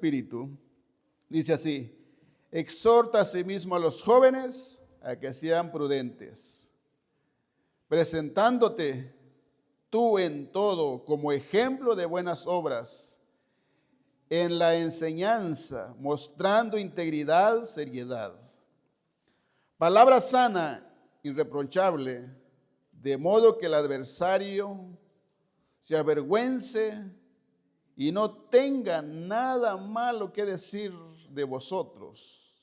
Espíritu, dice así: exhorta a sí mismo a los jóvenes a que sean prudentes, presentándote tú en todo como ejemplo de buenas obras, en la enseñanza, mostrando integridad, seriedad. Palabra sana, irreprochable, de modo que el adversario se avergüence y no tenga nada malo que decir de vosotros.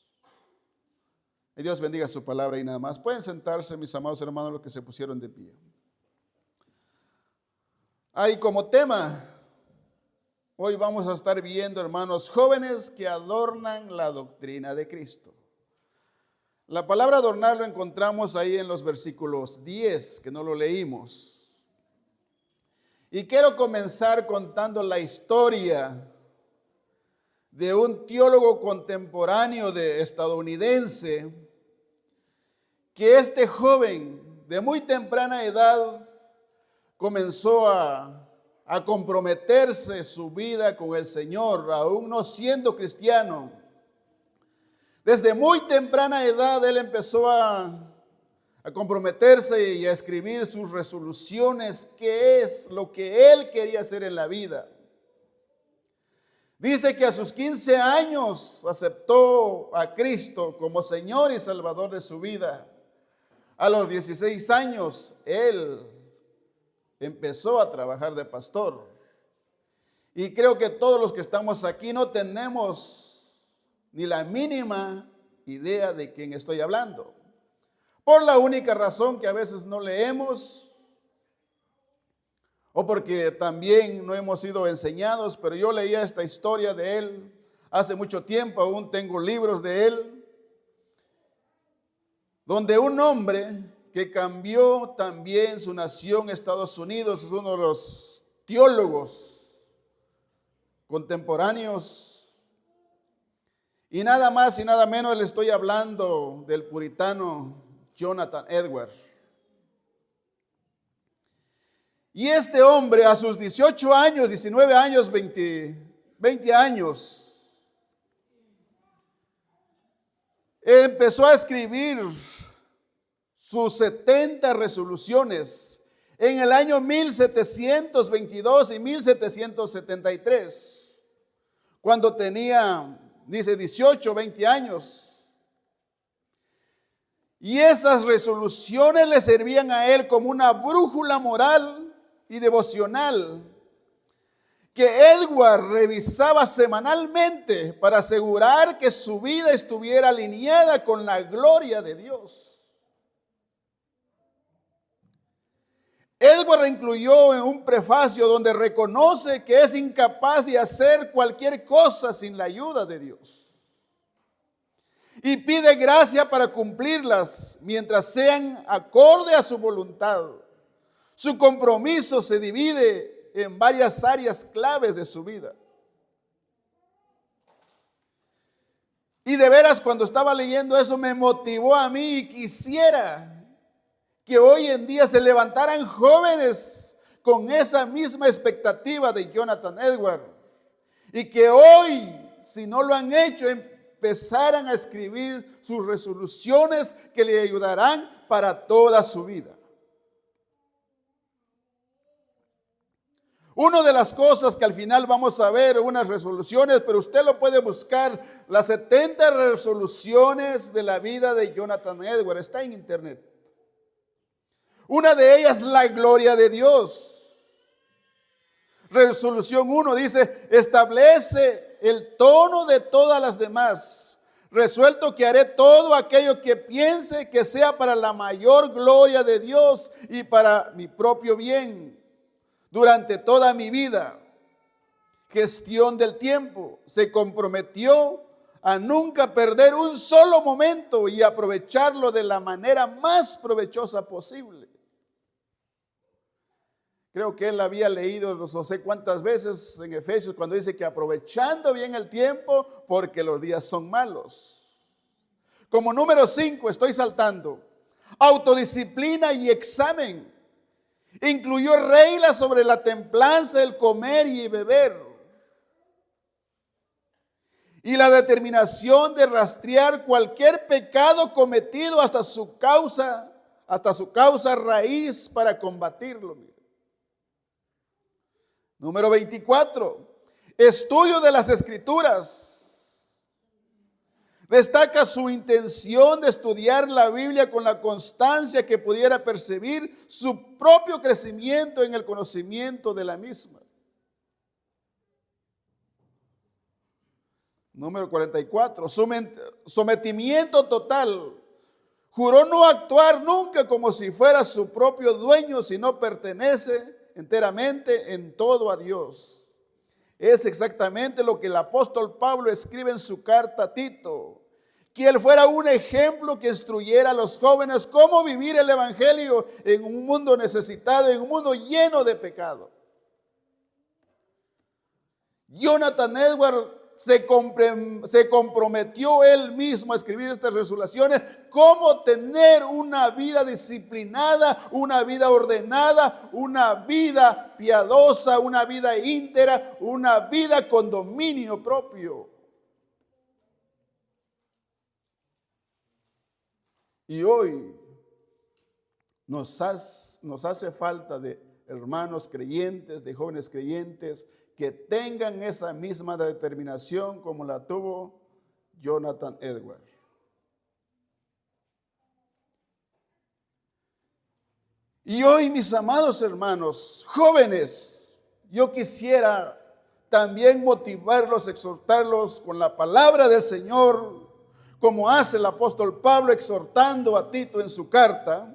Y Dios bendiga su palabra y nada más. Pueden sentarse, mis amados hermanos, los que se pusieron de pie. Hay como tema, hoy vamos a estar viendo, hermanos, jóvenes que adornan la doctrina de Cristo. La palabra adornar lo encontramos ahí en los versículos 10, que no lo leímos. Y quiero comenzar contando la historia de un teólogo contemporáneo estadounidense, que este joven de muy temprana edad comenzó a comprometerse su vida con el Señor, aún no siendo cristiano. Desde muy temprana edad él empezó a comprometerse y a escribir sus resoluciones, qué es lo que él quería hacer en la vida. Dice que a sus 15 años aceptó a Cristo como Señor y Salvador de su vida. A los 16 años él empezó a trabajar de pastor. Y creo que todos los que estamos aquí no tenemos ni la mínima idea de quién estoy hablando. Por la única razón que a veces no leemos, o porque también no hemos sido enseñados, pero yo leía esta historia de él hace mucho tiempo, aún tengo libros de él, donde un hombre que cambió también su nación, Estados Unidos, es uno de los teólogos contemporáneos. Y nada más y nada menos le estoy hablando del puritano Jonathan Edwards. Y este hombre a sus 18 años, 19 años, 20 años, empezó a escribir sus 70 resoluciones en el año 1722 y 1773, cuando tenía, dice, 18, 20 años. Y esas resoluciones le servían a él como una brújula moral y devocional que Edward revisaba semanalmente para asegurar que su vida estuviera alineada con la gloria de Dios. Edward incluyó en un prefacio donde reconoce que es incapaz de hacer cualquier cosa sin la ayuda de Dios. Y pide gracia para cumplirlas mientras sean acorde a su voluntad. Su compromiso se divide en varias áreas claves de su vida. Y de veras, cuando estaba leyendo eso, me motivó a mí y quisiera que hoy en día se levantaran jóvenes con esa misma expectativa de Jonathan Edwards. Y que hoy, si no lo han hecho, empezaran a escribir sus resoluciones que le ayudarán para toda su vida. Una de las cosas que al final vamos a ver, unas resoluciones, pero usted lo puede buscar, las 70 resoluciones de la vida de Jonathan Edwards, está en internet. Una de ellas, la gloria de Dios. Resolución 1 dice: establece el tono de todas las demás. Resuelto que haré todo aquello que piense que sea para la mayor gloria de Dios y para mi propio bien durante toda mi vida. Gestión del tiempo. Se comprometió a nunca perder un solo momento y aprovecharlo de la manera más provechosa posible. Creo que él había leído no sé cuántas veces en Efesios cuando dice que aprovechando bien el tiempo porque los días son malos. Como número 5, estoy saltando, autodisciplina y examen. Incluyó reglas sobre la templanza, el comer y beber. y la determinación de rastrear cualquier pecado cometido hasta su causa raíz para combatirlo. Mire. Número 24, estudio de las Escrituras. Destaca su intención de estudiar la Biblia con la constancia que pudiera percibir su propio crecimiento en el conocimiento de la misma. Número 44, sometimiento total. Juró no actuar nunca como si fuera su propio dueño, sino pertenece enteramente en todo a Dios. Es exactamente lo que el apóstol Pablo escribe en su carta a Tito, que él fuera un ejemplo que instruyera a los jóvenes cómo vivir el evangelio en un mundo necesitado, en un mundo lleno de pecado. Jonathan Edwards se comprometió él mismo a escribir estas resoluciones, cómo tener una vida disciplinada, una vida ordenada, una vida piadosa, una vida íntegra, una vida con dominio propio. Y hoy nos hace falta de hermanos creyentes, de jóvenes creyentes, que tengan esa misma determinación como la tuvo Jonathan Edwards. Y hoy, mis amados hermanos, jóvenes, yo quisiera también motivarlos, exhortarlos con la palabra del Señor, como hace el apóstol Pablo exhortando a Tito en su carta.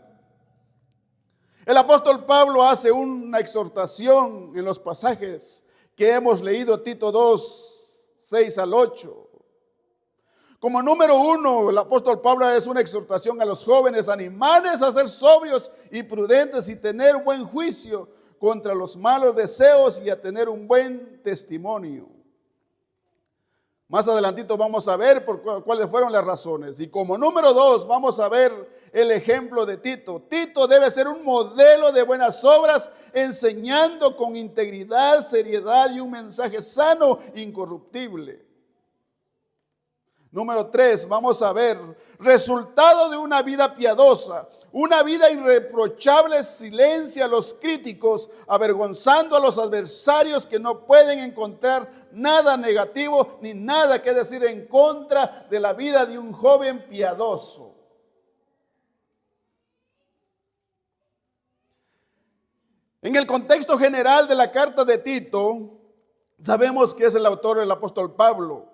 El apóstol Pablo hace una exhortación en los pasajes que hemos leído, Tito 2, 6 al 8. Como número 1, el apóstol Pablo es una exhortación a los jóvenes, animarles a ser sobrios y prudentes y tener buen juicio contra los malos deseos y a tener un buen testimonio. Más adelantito vamos a ver cuáles fueron las razones. Y como número 2 vamos a ver el ejemplo de Tito. Tito debe ser un modelo de buenas obras, enseñando con integridad, seriedad y un mensaje sano, incorruptible. Número 3, vamos a ver resultado de una vida piadosa, una vida irreprochable, silencia a los críticos, avergonzando a los adversarios que no pueden encontrar nada negativo ni nada que decir en contra de la vida de un joven piadoso. En el contexto general de la carta de Tito, sabemos que es el autor el apóstol Pablo.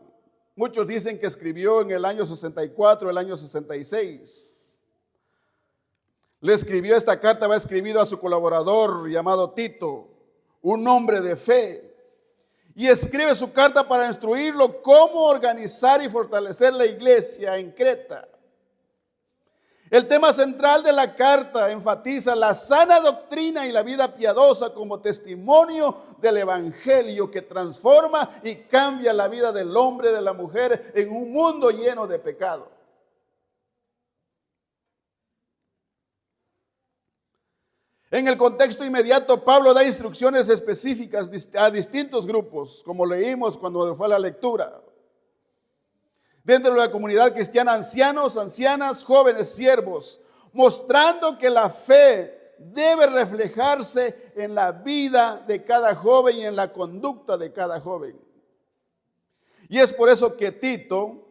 Muchos dicen que escribió en el año 64, el año 66. Le escribió esta carta, había escribido a su colaborador llamado Tito, un hombre de fe. Y escribe su carta para instruirlo cómo organizar y fortalecer la iglesia en Creta. El tema central de la carta enfatiza la sana doctrina y la vida piadosa como testimonio del evangelio que transforma y cambia la vida del hombre y de la mujer en un mundo lleno de pecado. En el contexto inmediato, Pablo da instrucciones específicas a distintos grupos, como leímos cuando fue la lectura. Dentro de la comunidad cristiana, ancianos, ancianas, jóvenes, siervos, mostrando que la fe debe reflejarse en la vida de cada joven y en la conducta de cada joven. Y es por eso que Tito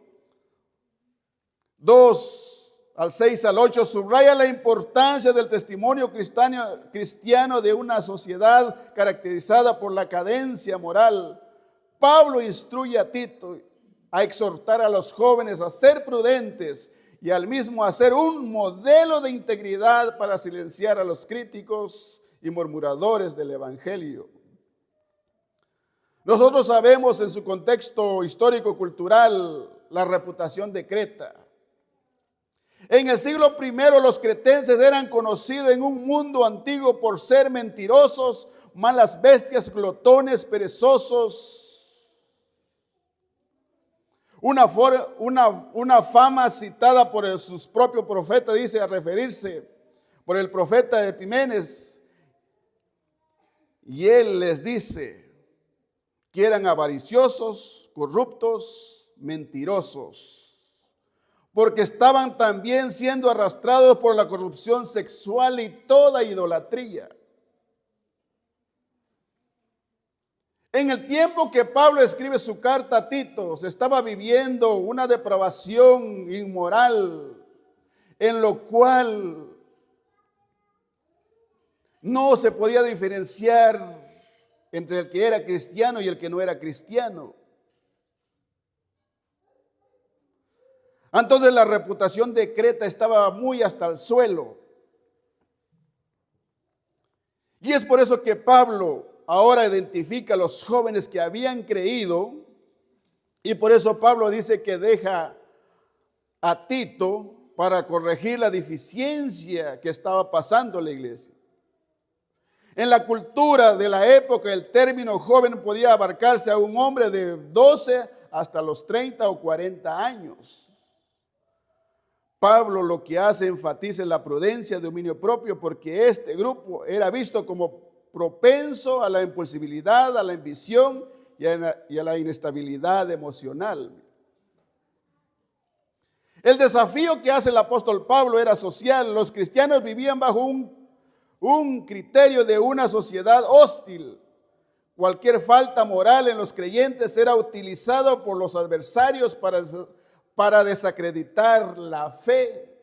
2, al 6 al 8, subraya la importancia del testimonio cristiano de una sociedad caracterizada por la cadencia moral. Pablo instruye a Tito a exhortar a los jóvenes a ser prudentes y al mismo a ser un modelo de integridad para silenciar a los críticos y murmuradores del evangelio. Nosotros sabemos en su contexto histórico-cultural la reputación de Creta. En el siglo I los cretenses eran conocidos en un mundo antiguo por ser mentirosos, malas bestias, glotones, perezosos. Una fama citada por sus propios profetas, dice, a referirse por el profeta Epimenes. Y él les dice que eran avariciosos, corruptos, mentirosos, porque estaban también siendo arrastrados por la corrupción sexual y toda idolatría. En el tiempo que Pablo escribe su carta a Tito, se estaba viviendo una depravación inmoral, en lo cual no se podía diferenciar entre el que era cristiano y el que no era cristiano. Entonces la reputación de Creta estaba muy hasta el suelo. Y es por eso que Pablo ahora identifica a los jóvenes que habían creído, y por eso Pablo dice que deja a Tito para corregir la deficiencia que estaba pasando en la iglesia. En la cultura de la época, el término joven podía abarcarse a un hombre de 12 hasta los 30 o 40 años. Pablo lo que hace enfatiza en la prudencia, dominio propio, porque este grupo era visto como propenso a la impulsividad, a la ambición y a la inestabilidad emocional. El desafío que hace el apóstol Pablo era social. Los cristianos vivían bajo un criterio de una sociedad hostil. Cualquier falta moral en los creyentes era utilizado por los adversarios para desacreditar la fe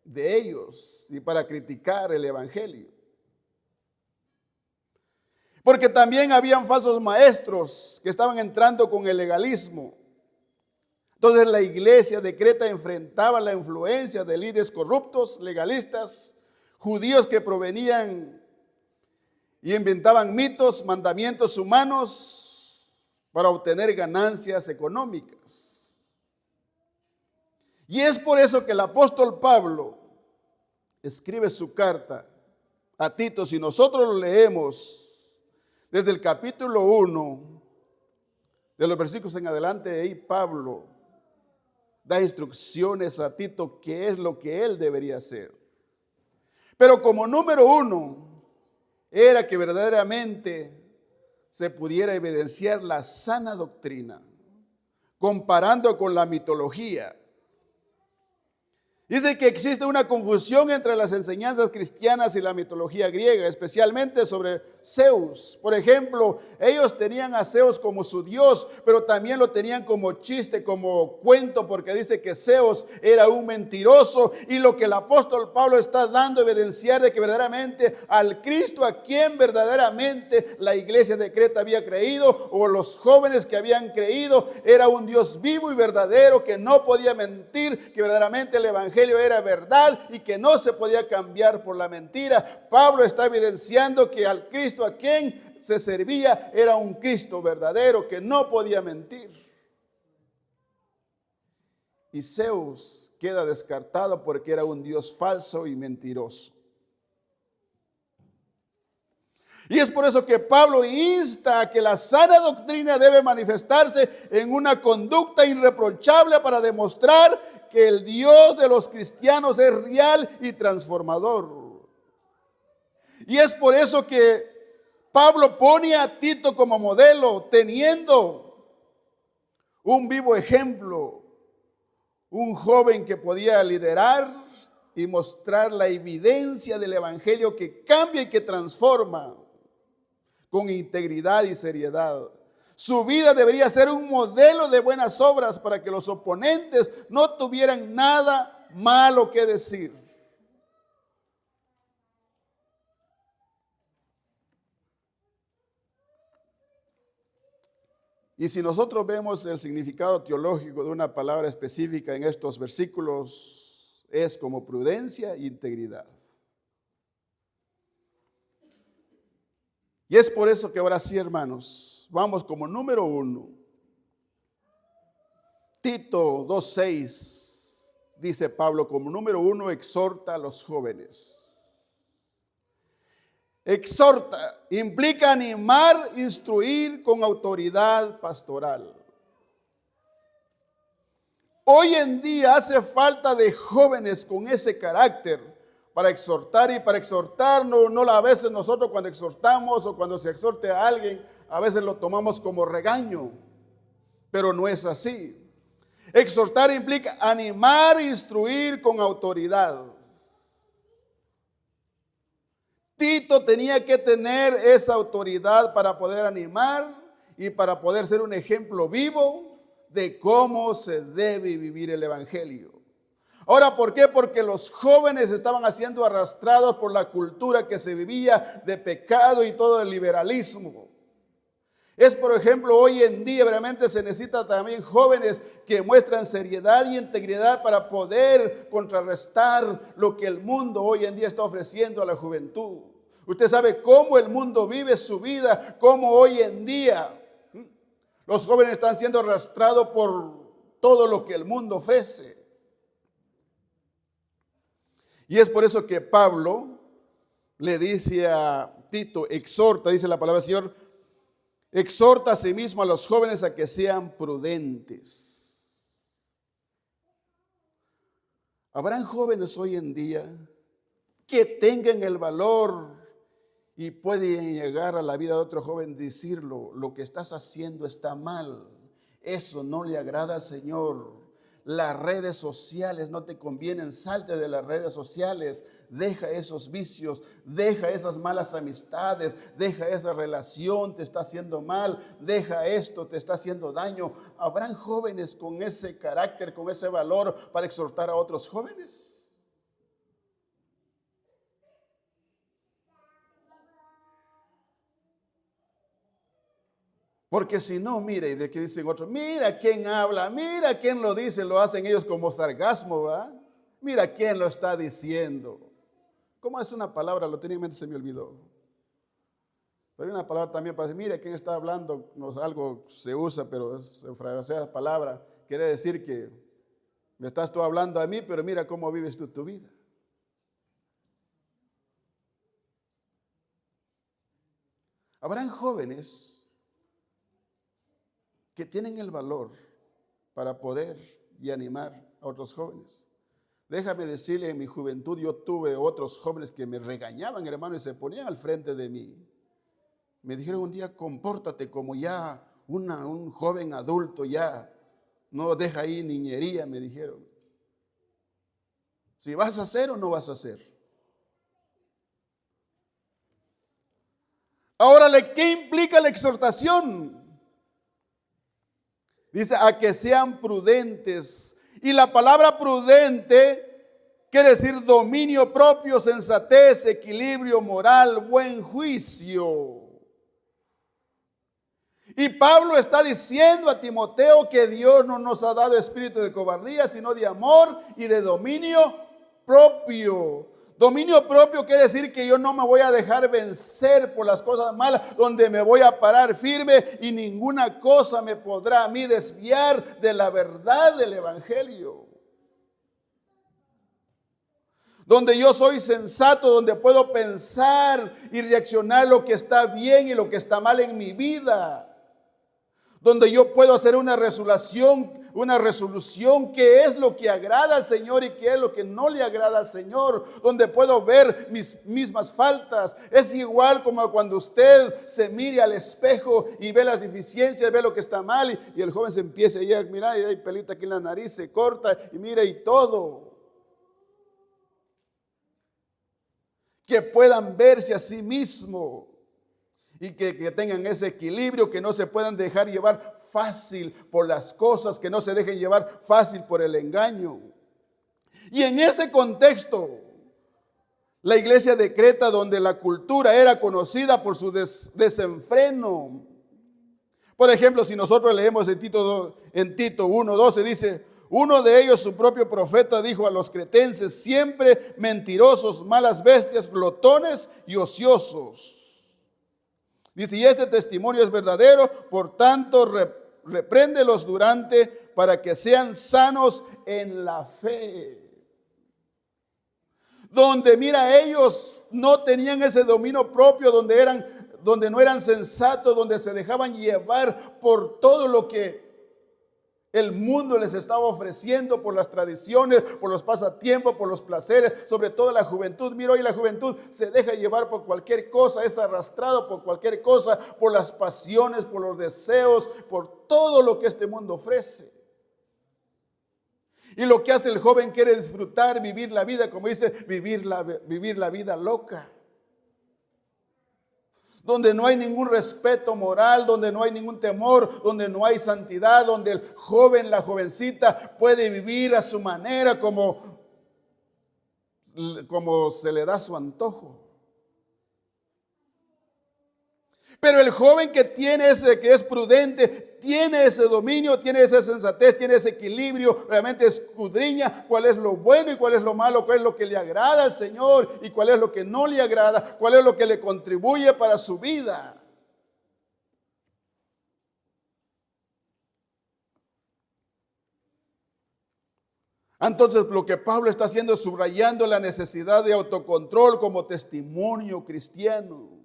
de ellos y para criticar el evangelio. Porque también habían falsos maestros que estaban entrando con el legalismo. Entonces la iglesia de Creta enfrentaba la influencia de líderes corruptos, legalistas, judíos que provenían y inventaban mitos, mandamientos humanos para obtener ganancias económicas. Y es por eso que el apóstol Pablo escribe su carta a Tito. Si nosotros lo leemos desde el capítulo 1, de los versículos en adelante, ahí Pablo da instrucciones a Tito qué es lo que él debería hacer. Pero como número 1, era que verdaderamente se pudiera evidenciar la sana doctrina, comparando con la mitología. Dice que existe una confusión entre las enseñanzas cristianas y la mitología griega, especialmente sobre Zeus. Por ejemplo, ellos tenían a Zeus como su dios, pero también lo tenían como chiste, como cuento, porque dice que Zeus era un mentiroso. Y lo que el apóstol Pablo está dando a evidenciar de que verdaderamente al Cristo a quien verdaderamente la iglesia de Creta había creído, o los jóvenes que habían creído, era un Dios vivo y verdadero que no podía mentir, que verdaderamente el evangelio era verdad y que no se podía cambiar por la mentira. Pablo está evidenciando que al Cristo a quien se servía era un Cristo verdadero que no podía mentir. Y Zeus queda descartado porque era un Dios falso y mentiroso. Y es por eso que Pablo insta a que la sana doctrina debe manifestarse en una conducta irreprochable para demostrar que el Dios de los cristianos es real y transformador. Y es por eso que Pablo pone a Tito como modelo, teniendo un vivo ejemplo, un joven que podía liderar y mostrar la evidencia del evangelio que cambia y que transforma con integridad y seriedad. Su vida debería ser un modelo de buenas obras para que los oponentes no tuvieran nada malo que decir. Y si nosotros vemos el significado teológico de una palabra específica en estos versículos, es como prudencia e integridad. Y es por eso que ahora sí, hermanos, vamos como número 1. Tito 2:6 dice Pablo, como número 1, exhorta a los jóvenes. Exhorta implica animar, instruir con autoridad pastoral. Hoy en día hace falta de jóvenes con ese carácter para exhortar, y para exhortar no a veces nosotros cuando exhortamos o cuando se exhorte a alguien, a veces lo tomamos como regaño, pero no es así. Exhortar implica animar e instruir con autoridad. Tito tenía que tener esa autoridad para poder animar y para poder ser un ejemplo vivo de cómo se debe vivir el evangelio. Ahora, ¿por qué? Porque los jóvenes estaban siendo arrastrados por la cultura que se vivía de pecado y todo el liberalismo. Es, por ejemplo, hoy en día realmente se necesita también jóvenes que muestran seriedad y integridad para poder contrarrestar lo que el mundo hoy en día está ofreciendo a la juventud. Usted sabe cómo el mundo vive su vida, cómo hoy en día los jóvenes están siendo arrastrados por todo lo que el mundo ofrece. Y es por eso que Pablo le dice a Tito, exhorta, dice la palabra del Señor, exhorta a sí mismo a los jóvenes a que sean prudentes. ¿Habrán jóvenes hoy en día que tengan el valor y pueden llegar a la vida de otro joven y decirlo, lo que estás haciendo está mal, eso no le agrada al Señor? Las redes sociales no te convienen, salte de las redes sociales, deja esos vicios, deja esas malas amistades, deja esa relación, te está haciendo mal, deja esto, te está haciendo daño. ¿Habrán jóvenes con ese carácter, con ese valor para exhortar a otros jóvenes? Porque si no, mire, de que dicen otros, mira quién habla, mira quién lo dice, lo hacen ellos como sarcasmo, ¿va? Mira quién lo está diciendo. ¿Cómo es una palabra? Lo tenía en mente, se me olvidó. Pero hay una palabra también para decir, mira quién está hablando, no, algo se usa, pero se frasea la palabra. Quiere decir que me estás tú hablando a mí, pero mira cómo vives tú tu vida. Habrán jóvenes que tienen el valor para poder y animar a otros jóvenes. Déjame decirle, en mi juventud yo tuve otros jóvenes que me regañaban, hermano, y se ponían al frente de mí. Me dijeron un día, compórtate como ya un joven adulto, ya no deja ahí niñería, me dijeron. Si vas a hacer o no vas a hacer. Ahora, ¿qué implica la exhortación? Dice, a que sean prudentes. Y la palabra prudente quiere decir dominio propio, sensatez, equilibrio moral, buen juicio. Y Pablo está diciendo a Timoteo que Dios no nos ha dado espíritu de cobardía, sino de amor y de dominio propio. Dominio propio quiere decir que yo no me voy a dejar vencer por las cosas malas, donde me voy a parar firme y ninguna cosa me podrá a mí desviar de la verdad del evangelio. Donde yo soy sensato, donde puedo pensar y reaccionar lo que está bien y lo que está mal en mi vida. Donde yo puedo hacer una resolución qué es lo que agrada al Señor y qué es lo que no le agrada al Señor, donde puedo ver mis mismas faltas. Es igual como cuando usted se mire al espejo y ve las deficiencias, ve lo que está mal y el joven se empieza a mirar y hay pelita aquí en la nariz, se corta y mira y todo. Que puedan verse a sí mismo. Y que tengan ese equilibrio, que no se puedan dejar llevar fácil por las cosas, que no se dejen llevar fácil por el engaño. Y en ese contexto, la iglesia de Creta, donde la cultura era conocida por su desenfreno. Por ejemplo, si nosotros leemos en Tito 1:12, dice, uno de ellos, su propio profeta, dijo a los cretenses, siempre mentirosos, malas bestias, glotones y ociosos. Dice, y este testimonio es verdadero, por tanto repréndelos para que sean sanos en la fe. Donde mira, ellos no tenían ese dominio propio, donde no eran sensatos, donde se dejaban llevar por todo lo que el mundo les estaba ofreciendo, por las tradiciones, por los pasatiempos, por los placeres, sobre todo la juventud. Mira, hoy la juventud se deja llevar por cualquier cosa, es arrastrado por cualquier cosa, por las pasiones, por los deseos, por todo lo que este mundo ofrece. Y lo que hace el joven quiere disfrutar, vivir la vida, como dice, vivir la vida loca. Donde no hay ningún respeto moral, donde no hay ningún temor, donde no hay santidad, donde el joven, la jovencita puede vivir a su manera como se le da su antojo. Pero el joven que es prudente, tiene ese dominio, tiene esa sensatez, tiene ese equilibrio, realmente escudriña cuál es lo bueno y cuál es lo malo, cuál es lo que le agrada al Señor y cuál es lo que no le agrada, cuál es lo que le contribuye para su vida. Entonces, lo que Pablo está haciendo es subrayando la necesidad de autocontrol como testimonio cristiano.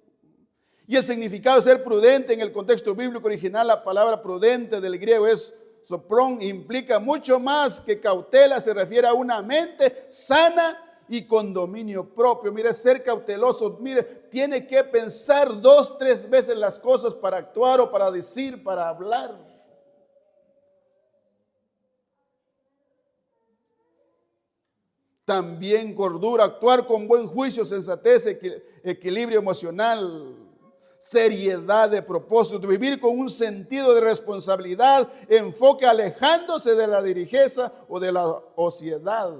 Y el significado de ser prudente en el contexto bíblico original, la palabra prudente del griego es soprón, implica mucho más que cautela, se refiere a una mente sana y con dominio propio. Mire, ser cauteloso, mire, tiene que pensar 2, 3 veces las cosas para actuar o para decir, para hablar. También cordura, actuar con buen juicio, sensatez, equilibrio emocional, seriedad de propósito, vivir con un sentido de responsabilidad, enfoque alejándose de la ligereza o de la ociedad.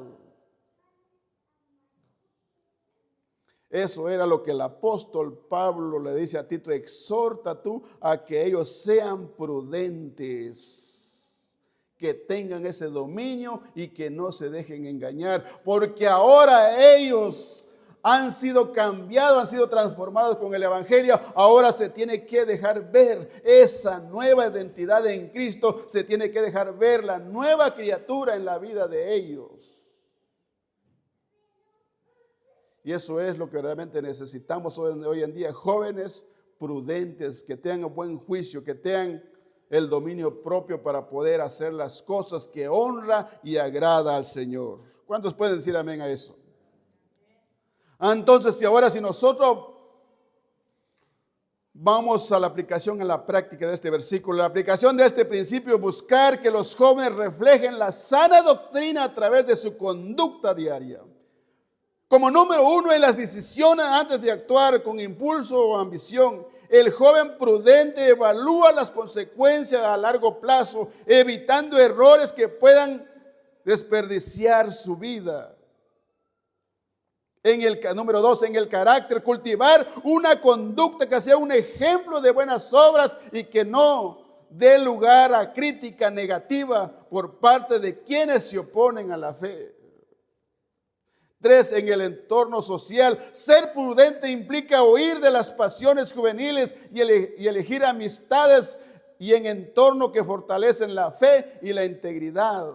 Eso era lo que el apóstol Pablo le dice a Tito: exhorta tú a que ellos sean prudentes, que tengan ese dominio y que no se dejen engañar, porque ahora ellos han sido cambiados, han sido transformados con el evangelio. Ahora se tiene que dejar ver esa nueva identidad en Cristo, se tiene que dejar ver la nueva criatura en la vida de ellos. Y eso es lo que realmente necesitamos hoy en día, jóvenes prudentes, que tengan buen juicio, que tengan el dominio propio para poder hacer las cosas que honra y agrada al Señor. ¿Cuántos pueden decir amén a eso? Entonces, si nosotros vamos a la aplicación en la práctica de este versículo, la aplicación de este principio, buscar que los jóvenes reflejen la sana doctrina a través de su conducta diaria. Como número 1 en las decisiones antes de actuar con impulso o ambición, el joven prudente evalúa las consecuencias a largo plazo, evitando errores que puedan desperdiciar su vida. Número 2, en el carácter, cultivar una conducta que sea un ejemplo de buenas obras y que no dé lugar a crítica negativa por parte de quienes se oponen a la fe. 3, en el entorno social, ser prudente implica huir de las pasiones juveniles y elegir amistades y en entorno que fortalecen la fe y la integridad.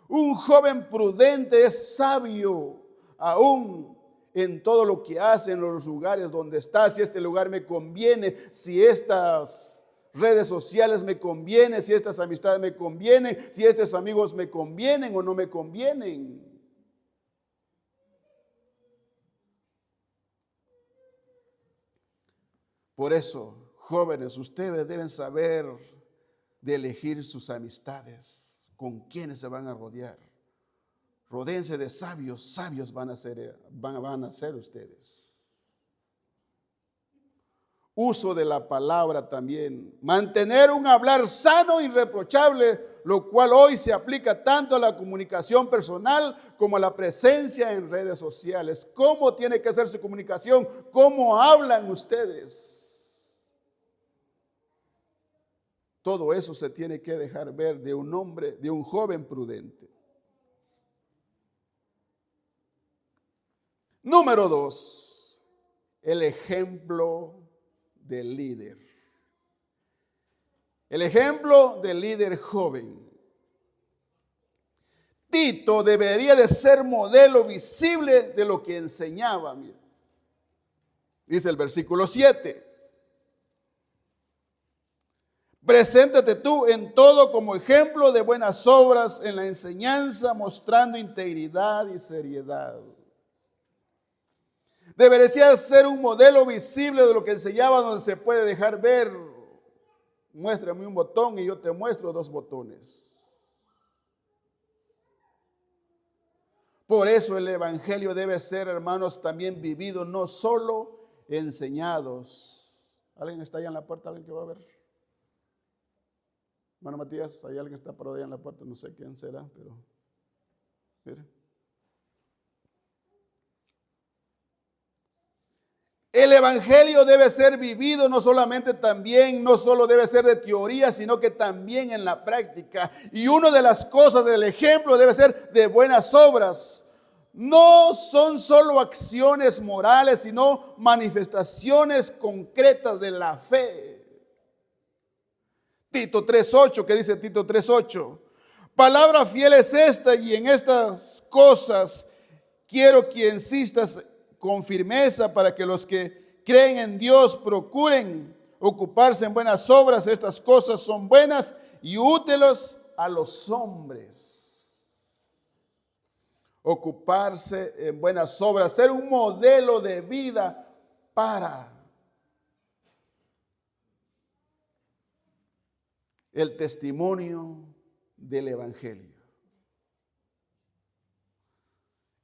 Un joven prudente es sabio aún en todo lo que hace, en los lugares donde está. Si este lugar me conviene, si estas redes sociales me convienen, si estas amistades me convienen, si estos amigos me convienen o no me convienen. Por eso, jóvenes, ustedes deben saber de elegir sus amistades, con quienes se van a rodear. Rodéense de sabios, sabios van a ser ustedes. Uso de la palabra también. Mantener un hablar sano e irreprochable, lo cual hoy se aplica tanto a la comunicación personal como a la presencia en redes sociales. ¿Cómo tiene que ser su comunicación? ¿Cómo hablan ustedes? Todo eso se tiene que dejar ver de un hombre, de un joven prudente. Número 2, el ejemplo del líder. El ejemplo del líder joven. Tito debería de ser modelo visible de lo que enseñaba. Mira. Dice el versículo 7. Preséntate tú en todo como ejemplo de buenas obras en la enseñanza, mostrando integridad y seriedad. Debería ser un modelo visible de lo que enseñaba, donde se puede dejar ver. Muéstrame un botón y yo te muestro 2 botones. Por eso el evangelio debe ser, hermanos, también vivido, no solo enseñados. ¿Alguien está allá en la puerta? ¿Alguien que va a ver? Hermano Matías, hay alguien que está por allá en la puerta, no sé quién será, pero mire. El evangelio debe ser vivido no solamente también, no solo debe ser de teoría, sino que también en la práctica. Y una de las cosas del ejemplo debe ser de buenas obras. No son solo acciones morales, sino manifestaciones concretas de la fe. Tito 3:8, ¿qué dice Tito 3:8? Palabra fiel es esta, y en estas cosas quiero que insistas con firmeza para que los que creen en Dios procuren ocuparse en buenas obras. Estas cosas son buenas y útiles a los hombres. Ocuparse en buenas obras, ser un modelo de vida para el testimonio del evangelio.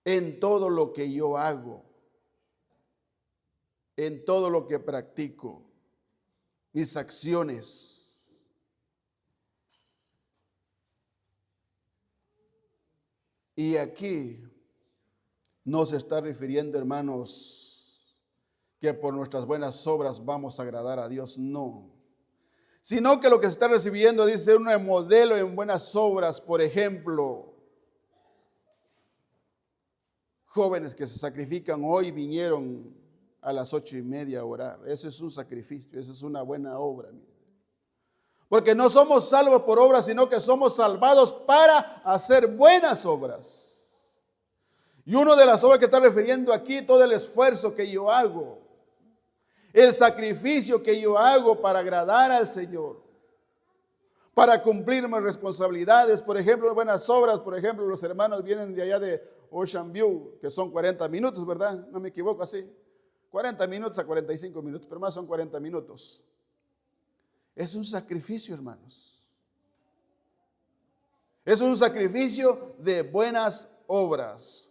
En todo lo que yo hago, en todo lo que practico, mis acciones. Y aquí no se está refiriendo, hermanos, que por nuestras buenas obras vamos a agradar a Dios, no. Sino que lo que se está recibiendo, dice, un modelo en buenas obras. Por ejemplo, jóvenes que se sacrifican hoy vinieron a las 8:30 a orar. Ese es un sacrificio, esa es una buena obra. Porque no somos salvos por obras, sino que somos salvados para hacer buenas obras. Y una de las obras que está refiriendo aquí, todo el esfuerzo que yo hago, el sacrificio que yo hago para agradar al Señor, para cumplir mis responsabilidades. Por ejemplo, buenas obras. Por ejemplo, los hermanos vienen de allá de Ocean View, que son 40 minutos, ¿verdad? No me equivoco así. 40 minutos a 45 minutos, pero más son 40 minutos. Es un sacrificio, hermanos. Es un sacrificio de buenas obras.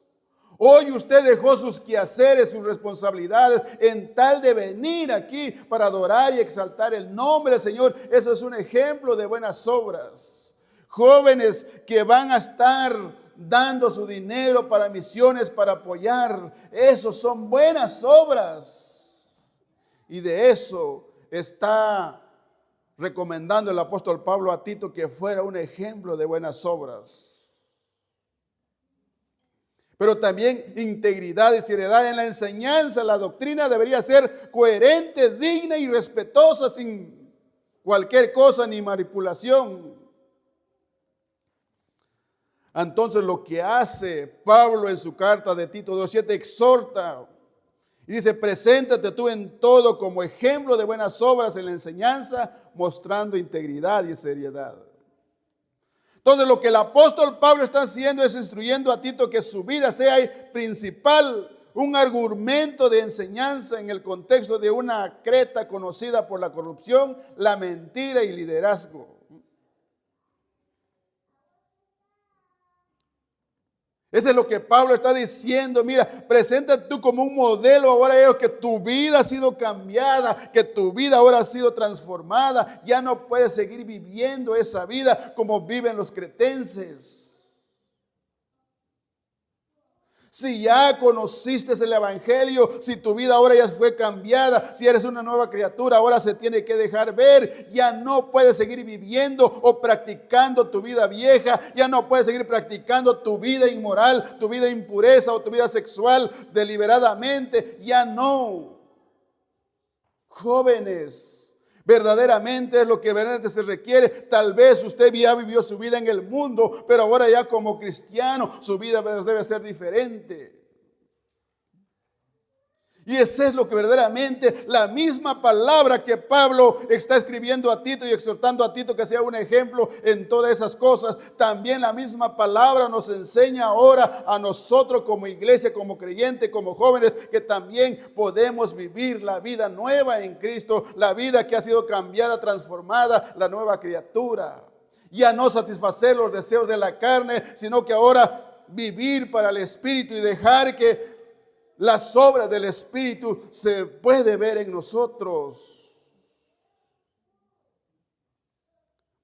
Hoy usted dejó sus quehaceres, sus responsabilidades, en tal de venir aquí para adorar y exaltar el nombre del Señor. Eso es un ejemplo de buenas obras. Jóvenes que van a estar dando su dinero para misiones, para apoyar, eso son buenas obras. Y de eso está recomendando el apóstol Pablo a Tito que fuera un ejemplo de buenas obras. Pero también integridad y seriedad en la enseñanza. La doctrina debería ser coherente, digna y respetuosa, sin cualquier cosa ni manipulación. Entonces lo que hace Pablo en su carta de Tito 2:7, exhorta y dice: preséntate tú en todo como ejemplo de buenas obras en la enseñanza, mostrando integridad y seriedad. Entonces lo que el apóstol Pablo está haciendo es instruyendo a Tito que su vida sea principal, un argumento de enseñanza en el contexto de una Creta conocida por la corrupción, la mentira y liderazgo. Eso es lo que Pablo está diciendo. Mira, preséntate tú como un modelo ahora, que tu vida ha sido cambiada, que tu vida ahora ha sido transformada. Ya no puedes seguir viviendo esa vida como viven los cretenses. Si ya conociste el evangelio, si tu vida ahora ya fue cambiada, si eres una nueva criatura, ahora se tiene que dejar ver. Ya no puedes seguir viviendo o practicando tu vida vieja. Ya no puedes seguir practicando tu vida inmoral, tu vida impureza o tu vida sexual deliberadamente. Ya no. Jóvenes, verdaderamente es lo que verdaderamente se requiere. Tal vez usted ya vivió su vida en el mundo, pero ahora ya como cristiano su vida debe ser diferente. Y eso es lo que verdaderamente, la misma palabra que Pablo está escribiendo a Tito y exhortando a Tito que sea un ejemplo en todas esas cosas, también la misma palabra nos enseña ahora a nosotros como iglesia, como creyentes, como jóvenes, que también podemos vivir la vida nueva en Cristo, la vida que ha sido cambiada, transformada, la nueva criatura. Ya no satisfacer los deseos de la carne, sino que ahora vivir para el Espíritu y dejar que las obras del Espíritu se puede ver en nosotros.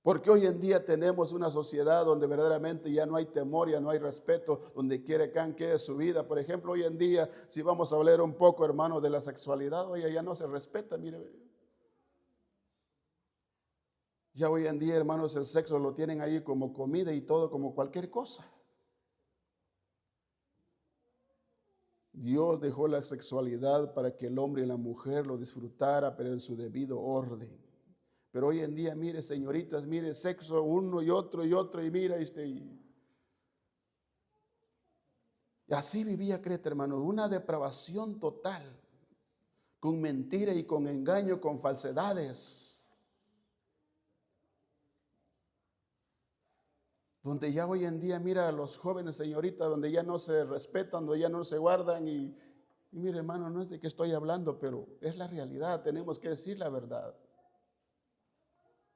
Porque hoy en día tenemos una sociedad donde verdaderamente ya no hay temor, ya no hay respeto, donde quiere que quede su vida. Por ejemplo, hoy en día, si vamos a hablar un poco, hermanos, de la sexualidad, oye, ya no se respeta, mire. Ya hoy en día, hermanos, el sexo lo tienen ahí como comida y todo, como cualquier cosa. Dios dejó la sexualidad para que el hombre y la mujer lo disfrutara, pero en su debido orden. Pero hoy en día, mire, señoritas, mire, sexo uno y otro, y mira, y así vivía Creta, hermano, una depravación total, con mentira y con engaño, con falsedades. Donde ya hoy en día, mira a los jóvenes, señoritas, donde ya no se respetan, donde ya no se guardan. Y mire, hermano, no es de que estoy hablando, pero es la realidad, tenemos que decir la verdad.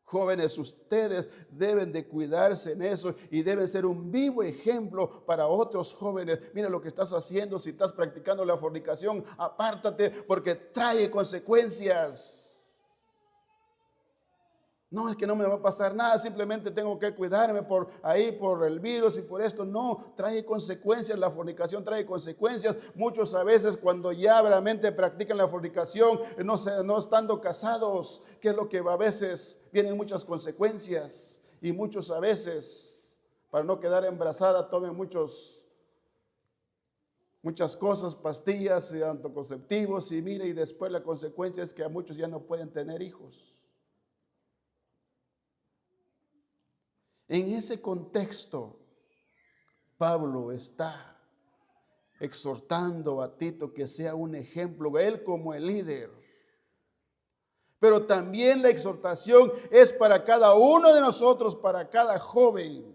Jóvenes, ustedes deben de cuidarse en eso y deben ser un vivo ejemplo para otros jóvenes. Mira lo que estás haciendo, si estás practicando la fornicación, apártate porque trae consecuencias. No, es que no me va a pasar nada, simplemente tengo que cuidarme por el virus y por esto. No, trae consecuencias, la fornicación trae consecuencias. Muchos a veces cuando ya realmente practican la fornicación, no estando casados, que es lo que a veces vienen muchas consecuencias. Y muchos a veces, para no quedar embarazada, tomen muchas cosas, pastillas, anticonceptivos y mire, y después la consecuencia es que a muchos ya no pueden tener hijos. En ese contexto, Pablo está exhortando a Tito que sea un ejemplo, él como el líder. Pero también la exhortación es para cada uno de nosotros, para cada joven.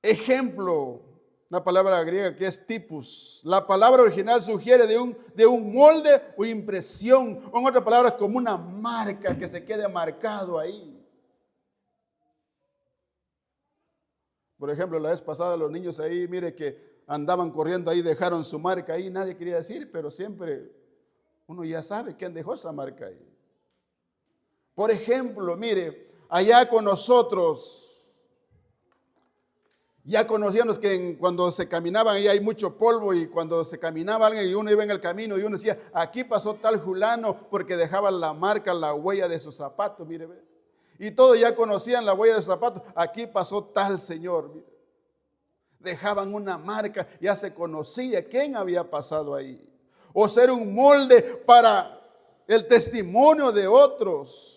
Ejemplo, una palabra griega que es tipus. La palabra original sugiere de un molde o impresión, o en otras palabras, como una marca que se quede marcado ahí. Por ejemplo, la vez pasada los niños ahí, mire que andaban corriendo ahí, dejaron su marca ahí, nadie quería decir, pero siempre uno ya sabe quién dejó esa marca ahí. Por ejemplo, mire, allá con nosotros, ya conocíamos que cuando se caminaban ahí hay mucho polvo y cuando se caminaba alguien y uno iba en el camino y uno decía, aquí pasó tal fulano porque dejaba la marca, la huella de sus zapatos, mire, ve. Y todos ya conocían la huella de sus zapatos, aquí pasó tal señor, mire. Dejaban una marca, ya se conocía quién había pasado ahí. O ser un molde para el testimonio de otros.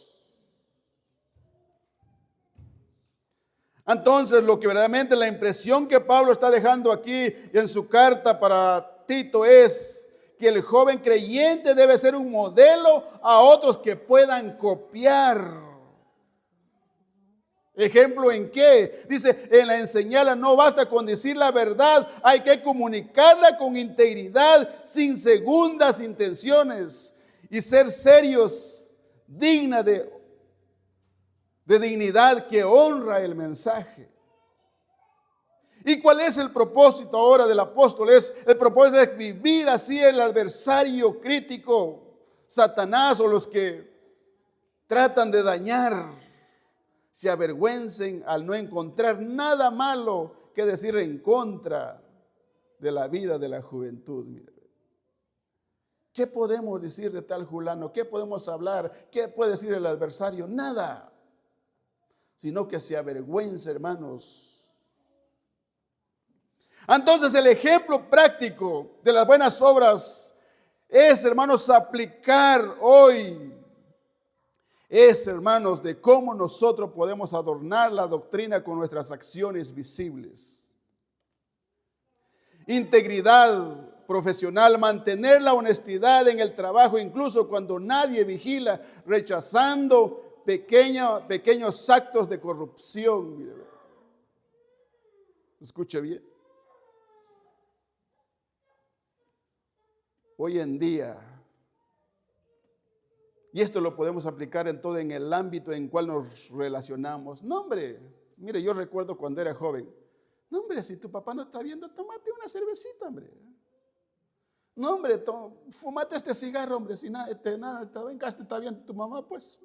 Entonces, lo que verdaderamente la impresión que Pablo está dejando aquí en su carta para Tito es que el joven creyente debe ser un modelo a otros que puedan copiar. ¿Ejemplo en qué? Dice, en la enseñanza no basta con decir la verdad, hay que comunicarla con integridad, sin segundas intenciones y ser serios, digna de dignidad que honra el mensaje. ¿Y cuál es el propósito ahora del apóstol? El propósito es vivir así el adversario crítico, Satanás o los que tratan de dañar, se avergüencen al no encontrar nada malo que decir en contra de la vida de la juventud. Mire. ¿Qué podemos decir de tal fulano? ¿Qué podemos hablar? ¿Qué puede decir el adversario? Nada. Sino que se avergüenza, hermanos. Entonces el ejemplo práctico de las buenas obras es, hermanos, aplicar hoy. Es, hermanos, de cómo nosotros podemos adornar la doctrina con nuestras acciones visibles. Integridad profesional, mantener la honestidad en el trabajo, incluso cuando nadie vigila, rechazando pequeños actos de corrupción. Mire, escuche bien. Hoy en día Y esto lo podemos aplicar en todo, en el ámbito en cual nos relacionamos. No, hombre, mire, yo recuerdo cuando era joven. No, hombre, si tu papá no está viendo, tómate una cervecita, hombre. No, hombre, fumate este cigarro, hombre, si nada, venga, está bien tu mamá, pues.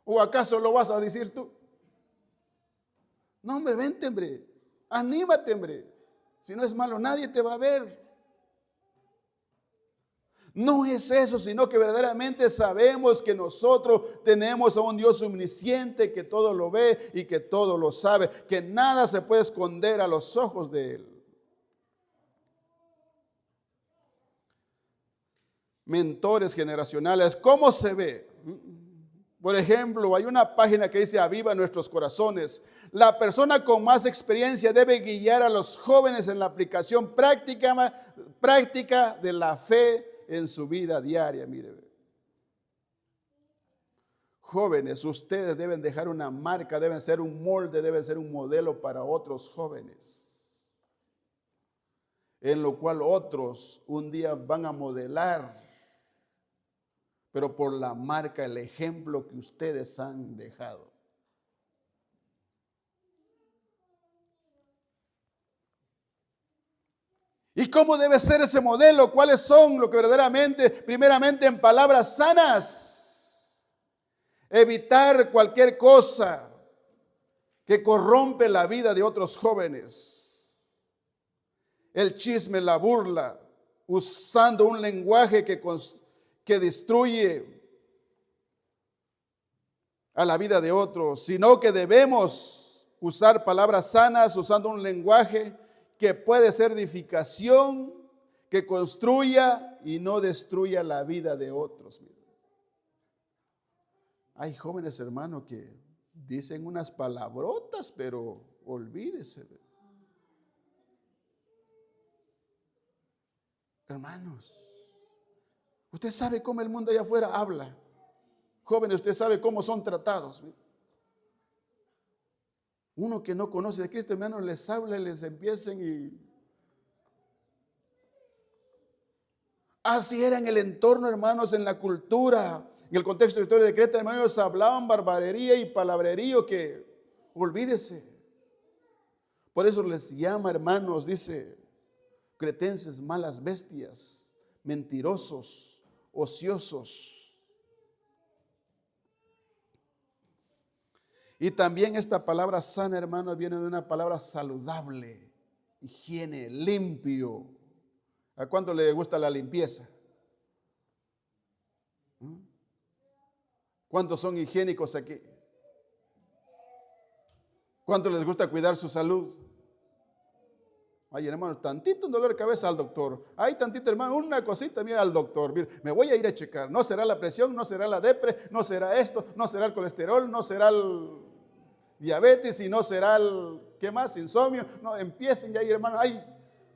¿O acaso lo vas a decir tú? No, hombre, vente, hombre, anímate, hombre. Si no es malo, nadie te va a ver. No es eso, sino que verdaderamente sabemos que nosotros tenemos a un Dios omnisciente que todo lo ve y que todo lo sabe, que nada se puede esconder a los ojos de Él. Mentores generacionales, ¿cómo se ve? Por ejemplo, hay una página que dice Aviva Nuestros Corazones. La persona con más experiencia debe guiar a los jóvenes en la aplicación práctica de la fe en su vida diaria. Mire, jóvenes, ustedes deben dejar una marca, deben ser un molde, deben ser un modelo para otros jóvenes, en lo cual otros un día van a modelar, pero por la marca, el ejemplo que ustedes han dejado. ¿Y cómo debe ser ese modelo? ¿Cuáles son lo que verdaderamente, primeramente en palabras sanas? Evitar cualquier cosa que corrompe la vida de otros jóvenes. El chisme, la burla, usando un lenguaje que destruye a la vida de otros, sino que debemos usar palabras sanas, usando un lenguaje que puede ser edificación, que construya y no destruya la vida de otros. Hay jóvenes, hermanos, que dicen unas palabrotas, pero olvídese. Hermanos, usted sabe cómo el mundo allá afuera habla. Jóvenes, usted sabe cómo son tratados. Uno que no conoce de Cristo, hermanos, les habla y les empiecen y... Así era en el entorno, hermanos, en la cultura, en el contexto de la historia de Creta, hermanos, hablaban barbarería y palabrerío que, olvídese. Por eso les llama, hermanos, dice, cretenses, malas bestias, mentirosos, ociosos. Y también esta palabra sana, hermanos, viene de una palabra saludable, higiene, limpio. ¿A cuánto le gusta la limpieza? ¿Cuántos son higiénicos aquí? ¿Cuántos les gusta cuidar su salud? Ay, hermano, tantito un dolor de cabeza al doctor. Ay, tantito, hermano, una cosita, mira al doctor. Mira, me voy a ir a checar. No será la presión, no será la depre, no será esto, no será el colesterol, no será el diabetes y no será el, ¿qué más? Insomnio. No, empiecen ya, hermano. Ay,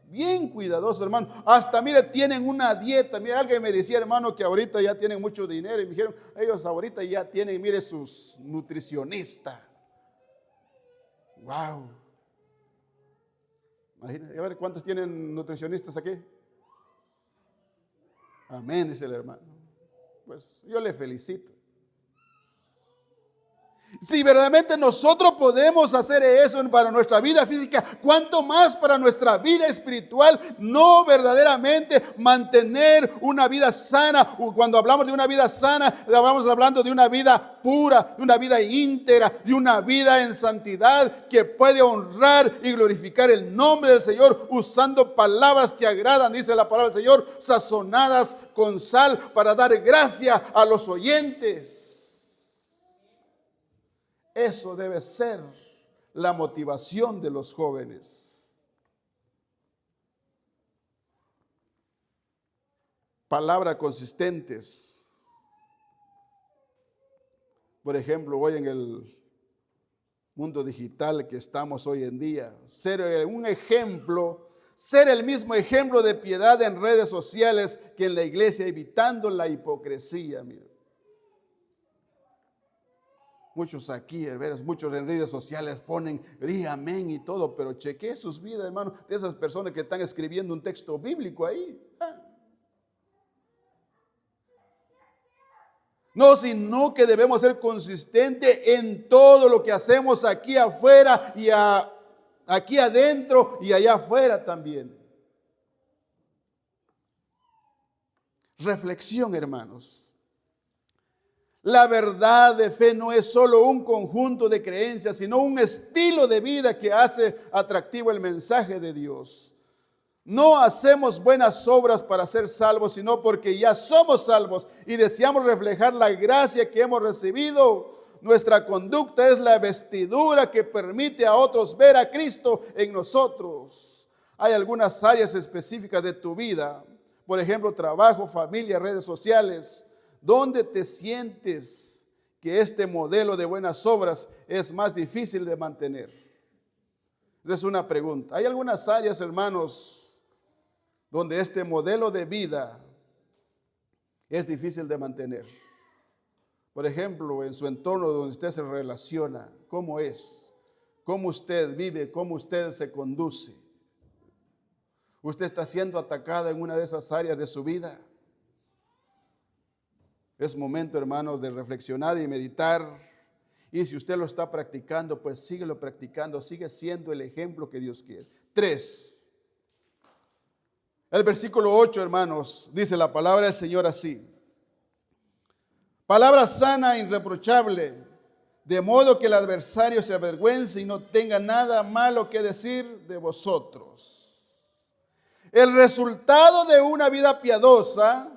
bien cuidadosos, hermano. Hasta, mire, tienen una dieta. Mira, alguien me decía, hermano, que ahorita ya tienen mucho dinero. Y me dijeron, ellos ahorita ya tienen, mire, sus nutricionistas. Wow. Imagínense, a ver cuántos tienen nutricionistas aquí. Amén, dice el hermano. Pues yo le felicito. Si verdaderamente nosotros podemos hacer eso para nuestra vida física, ¿cuánto más para nuestra vida espiritual? No verdaderamente mantener una vida sana. Cuando hablamos de una vida sana, estamos hablando de una vida pura, de una vida íntegra, de una vida en santidad que puede honrar y glorificar el nombre del Señor usando palabras que agradan, dice la palabra del Señor, sazonadas con sal para dar gracia a los oyentes. Eso debe ser la motivación de los jóvenes. Palabras consistentes. Por ejemplo, hoy en el mundo digital que estamos hoy en día, ser un ejemplo, ser el mismo ejemplo de piedad en redes sociales que en la iglesia, evitando la hipocresía. Mira. Muchos aquí, muchos en redes sociales ponen di amén y todo, pero chequee sus vidas, hermano, de esas personas que están escribiendo un texto bíblico ahí. No, sino que debemos ser consistentes en todo lo que hacemos aquí afuera y aquí adentro y allá afuera también. Reflexión, hermanos. La verdad de fe no es solo un conjunto de creencias, sino un estilo de vida que hace atractivo el mensaje de Dios. No hacemos buenas obras para ser salvos, sino porque ya somos salvos y deseamos reflejar la gracia que hemos recibido. Nuestra conducta es la vestidura que permite a otros ver a Cristo en nosotros. Hay algunas áreas específicas de tu vida, por ejemplo, trabajo, familia, redes sociales, donde te sientes que este modelo de buenas obras es más difícil de mantener. Esa es una pregunta. Hay algunas áreas, hermanos, donde este modelo de vida es difícil de mantener. Por ejemplo, en su entorno donde usted se relaciona, ¿cómo es? ¿Cómo usted vive? ¿Cómo usted se conduce? ¿Usted está siendo atacada en una de esas áreas de su vida? Es momento, hermanos, de reflexionar y meditar. Y si usted lo está practicando, pues síguelo practicando. Sigue siendo el ejemplo que Dios quiere. 3. El versículo 8, hermanos, dice la palabra del Señor así. Palabra sana, irreprochable, de modo que el adversario se avergüence y no tenga nada malo que decir de vosotros. El resultado de una vida piadosa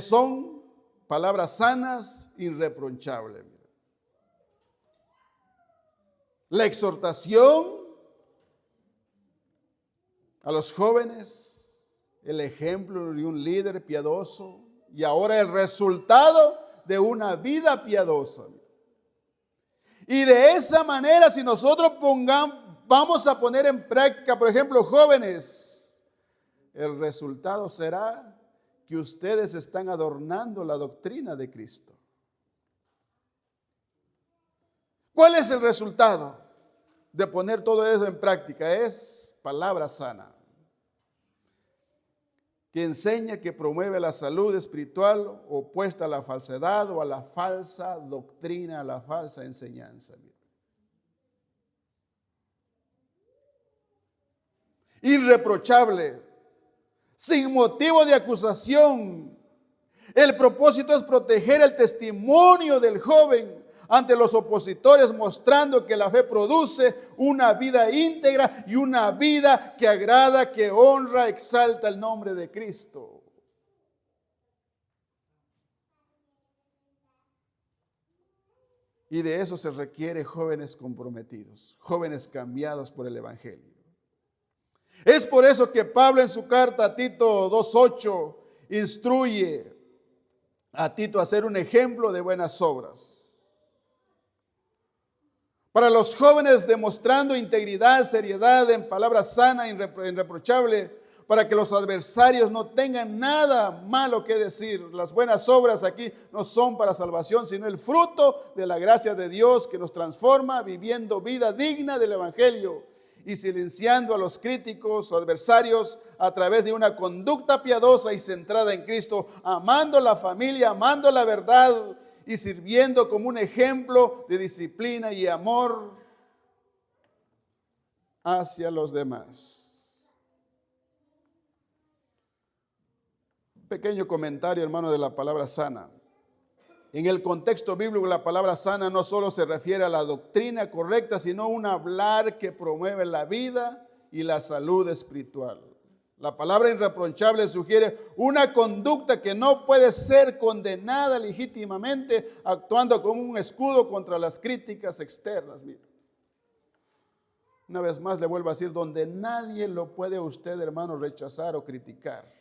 son palabras sanas, irreprochables. La exhortación a los jóvenes, el ejemplo de un líder piadoso y ahora el resultado de una vida piadosa. Y de esa manera, si nosotros vamos a poner en práctica, por ejemplo, jóvenes, el resultado será que ustedes están adornando la doctrina de Cristo. ¿Cuál es el resultado de poner todo eso en práctica? Es palabra sana, que enseña, que promueve la salud espiritual opuesta a la falsedad o a la falsa doctrina, a la falsa enseñanza. Irreprochable, sin motivo de acusación. El propósito es proteger el testimonio del joven ante los opositores, mostrando que la fe produce una vida íntegra y una vida que agrada, que honra, exalta el nombre de Cristo. Y de eso se requiere jóvenes comprometidos, jóvenes cambiados por el Evangelio. Es por eso que Pablo en su carta a Tito 2:8 instruye a Tito a ser un ejemplo de buenas obras. Para los jóvenes, demostrando integridad, seriedad, en palabra sana, irreprochable, para que los adversarios no tengan nada malo que decir. Las buenas obras aquí no son para salvación, sino el fruto de la gracia de Dios que nos transforma viviendo vida digna del Evangelio y silenciando a los críticos, adversarios, a través de una conducta piadosa y centrada en Cristo, amando la familia, amando la verdad y sirviendo como un ejemplo de disciplina y amor hacia los demás. Un pequeño comentario, hermano, de la palabra sana. En el contexto bíblico, la palabra sana no solo se refiere a la doctrina correcta, sino un hablar que promueve la vida y la salud espiritual. La palabra irreprochable sugiere una conducta que no puede ser condenada legítimamente, actuando como un escudo contra las críticas externas. Mira. Una vez más le vuelvo a decir, donde nadie lo puede usted, hermano, rechazar o criticar.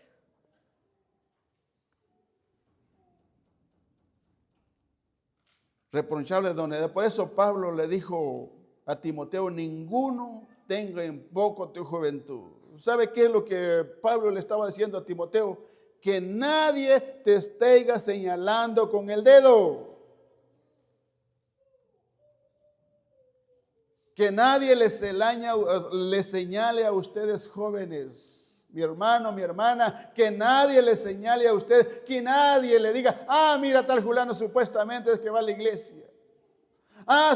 Reprochable donde, por eso Pablo le dijo a Timoteo, ninguno tenga en poco tu juventud. ¿Sabe qué es lo que Pablo le estaba diciendo a Timoteo? Que nadie te esté señalando con el dedo. Que nadie le señale a ustedes jóvenes. mi hermano, mi hermana, que nadie le señale a usted, que nadie le diga, mira, tal fulano supuestamente es que va a la iglesia.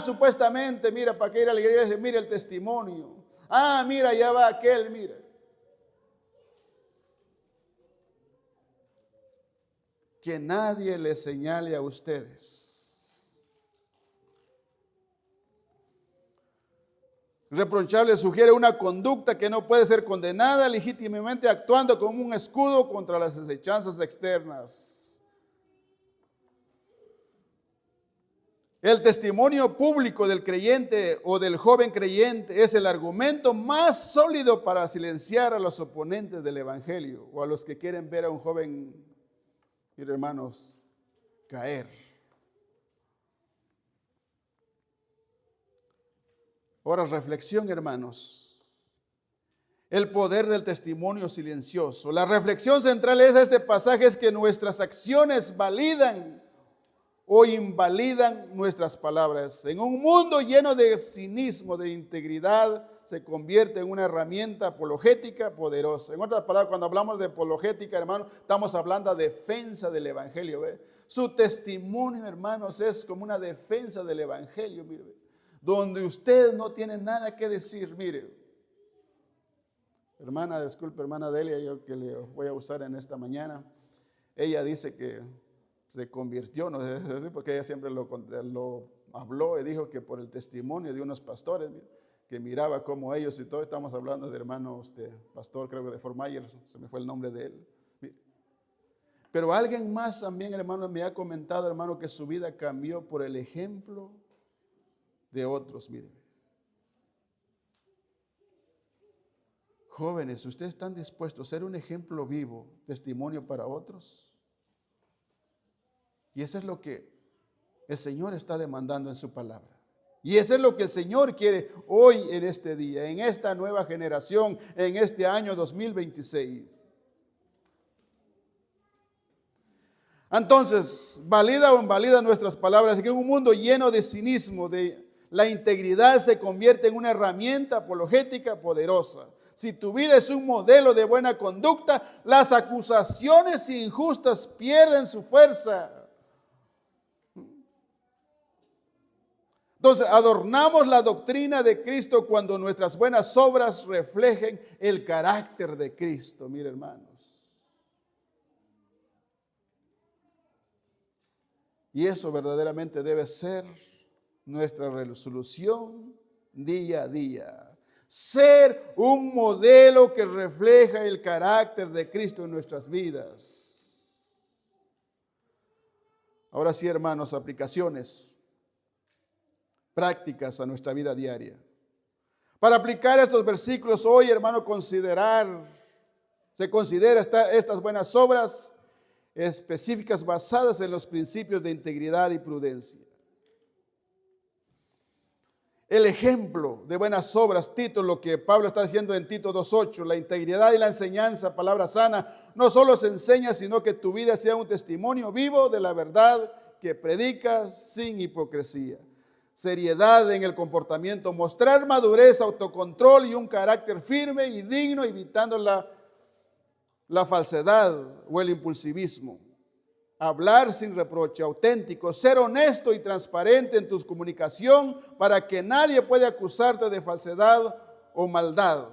Supuestamente, mira, para qué ir a la iglesia, mira el testimonio. Mira, ya va aquel, mira. Que nadie le señale a ustedes. Reprochable sugiere una conducta que no puede ser condenada legítimamente actuando como un escudo contra las acechanzas externas. El testimonio público del creyente o del joven creyente es el argumento más sólido para silenciar a los oponentes del evangelio o a los que quieren ver a un joven, miren hermanos, caer. Ahora, reflexión, hermanos. El poder del testimonio silencioso. La reflexión central de este pasaje es que nuestras acciones validan o invalidan nuestras palabras. En un mundo lleno de cinismo, de integridad, se convierte en una herramienta apologética poderosa. En otras palabras, cuando hablamos de apologética, hermanos, estamos hablando de defensa del evangelio. ¿Ve? Su testimonio, hermanos, es como una defensa del evangelio. Mire, donde usted no tiene nada que decir, mire. Hermana, disculpe, hermana Delia, yo que le voy a usar en esta mañana. Ella dice que se convirtió, no sé, porque ella siempre lo habló y dijo que por el testimonio de unos pastores, que miraba como ellos y todo. Estamos hablando de hermano, pastor, creo que de Fort Myers, se me fue el nombre de él. Pero alguien más también, hermano, me ha comentado, hermano, que su vida cambió por el ejemplo de otros. Miren, jóvenes, ¿ustedes están dispuestos a ser un ejemplo vivo, testimonio para otros? Y eso es lo que el Señor está demandando en su palabra. Y eso es lo que el Señor quiere hoy en este día, en esta nueva generación, en este año 2026. Entonces, valida o invalida nuestras palabras, que en un mundo lleno de cinismo, la integridad se convierte en una herramienta apologética poderosa. Si tu vida es un modelo de buena conducta, las acusaciones injustas pierden su fuerza. Entonces, adornamos la doctrina de Cristo cuando nuestras buenas obras reflejen el carácter de Cristo. Mire, hermanos. Y eso verdaderamente debe ser nuestra resolución día a día. Ser un modelo que refleja el carácter de Cristo en nuestras vidas. Ahora sí, hermanos, aplicaciones prácticas a nuestra vida diaria. Para aplicar estos versículos hoy, hermano, se considera estas buenas obras específicas basadas en los principios de integridad y prudencia. El ejemplo de buenas obras, Tito, lo que Pablo está diciendo en Tito 2:8, la integridad y la enseñanza, palabra sana, no solo se enseña, sino que tu vida sea un testimonio vivo de la verdad que predicas sin hipocresía. Seriedad en el comportamiento, mostrar madurez, autocontrol y un carácter firme y digno, evitando la falsedad o el impulsivismo. Hablar sin reproche, auténtico, ser honesto y transparente en tu comunicación para que nadie pueda acusarte de falsedad o maldad.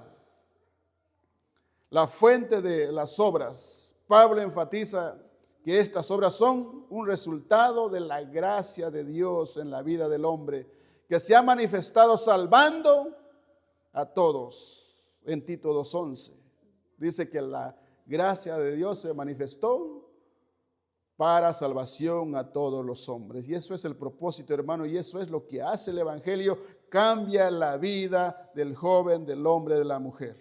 La fuente de las obras. Pablo enfatiza que estas obras son un resultado de la gracia de Dios en la vida del hombre, que se ha manifestado salvando a todos. En Tito 2:11 dice que la gracia de Dios se manifestó para salvación a todos los hombres. Y eso es el propósito, hermano, y eso es lo que hace el evangelio, cambia la vida del joven, del hombre, de la mujer.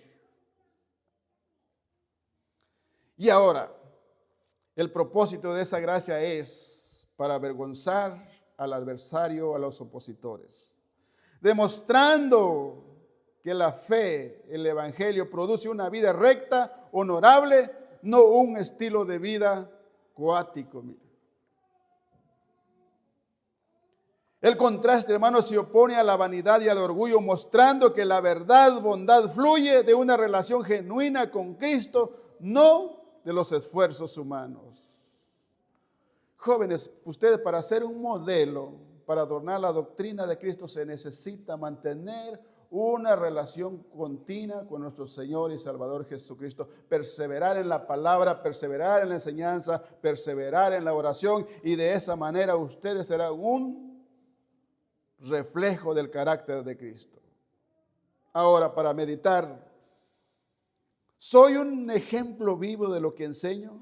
Y ahora, el propósito de esa gracia es para avergonzar al adversario, a los opositores, demostrando que la fe, el evangelio, produce una vida recta, honorable, no un estilo de vida coático. Mira. El contraste, hermanos, se opone a la vanidad y al orgullo, mostrando que la verdad, bondad fluye de una relación genuina con Cristo, no de los esfuerzos humanos. Jóvenes, ustedes para ser un modelo, para adornar la doctrina de Cristo, se necesita mantener una relación continua con nuestro Señor y Salvador Jesucristo. Perseverar en la palabra, perseverar en la enseñanza, perseverar en la oración, y de esa manera ustedes serán un reflejo del carácter de Cristo. Ahora, para meditar, ¿soy un ejemplo vivo de lo que enseño?